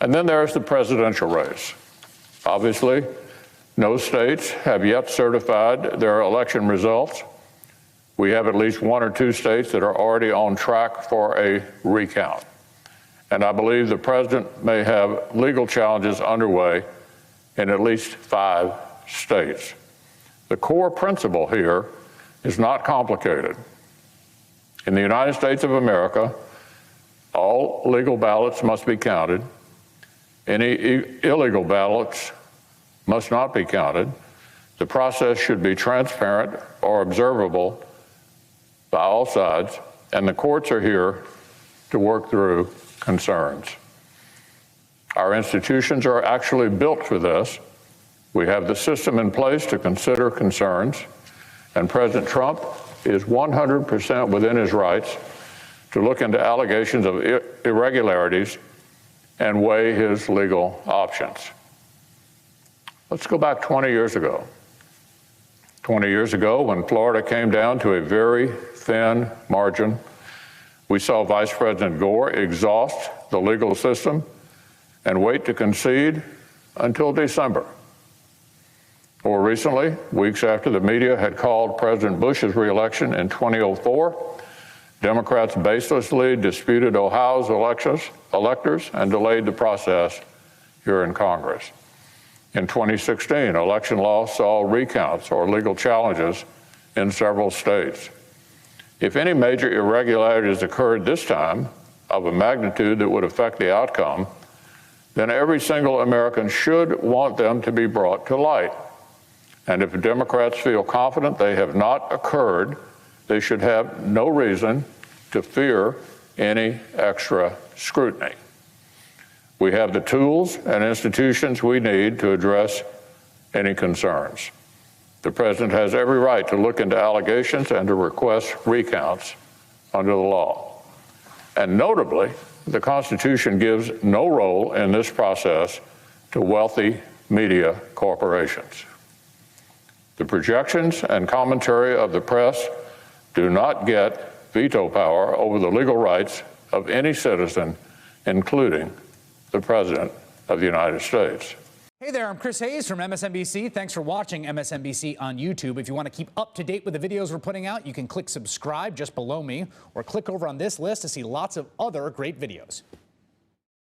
And then there's the presidential race. Obviously, no states have yet certified their election results. We have at least 1 or 2 states that are already on track for a recount. And I believe the president may have legal challenges underway in at least 5 states. The core principle here is not complicated. In the United States of America, all legal ballots must be counted. Any illegal ballots must not be counted. The process should be transparent or observable by all sides, and the courts are here to work through concerns. Our institutions are actually built for this. We have the system in place to consider concerns, and President Trump is 100% within his rights to look into allegations of irregularities and weigh his legal options. Let's go back 20 years ago. 20 years ago, when Florida came down to a very thin margin, we saw Vice President Gore exhaust the legal system and wait to concede until December. More recently, weeks after the media had called President Bush's reelection in 2004, Democrats baselessly disputed Ohio's electors and delayed the process here in Congress. In 2016, election law saw recounts or legal challenges in several states. If any major irregularities occurred this time of a magnitude that would affect the outcome, then every single American should want them to be brought to light. And if Democrats feel confident they have not occurred, they should have no reason to fear any extra scrutiny. We have the tools and institutions we need to address any concerns. The president has every right to look into allegations and to request recounts under the law. And notably, the Constitution gives no role in this process to wealthy media corporations. The projections and commentary of the press do not get veto power over the legal rights of any citizen, including the President of the United States. Hey there, I'm Chris Hayes from MSNBC. Thanks for watching MSNBC on YouTube. If you want to keep up to date with the videos we're putting out, you can click subscribe just below me or click over on this list to see lots of other great videos.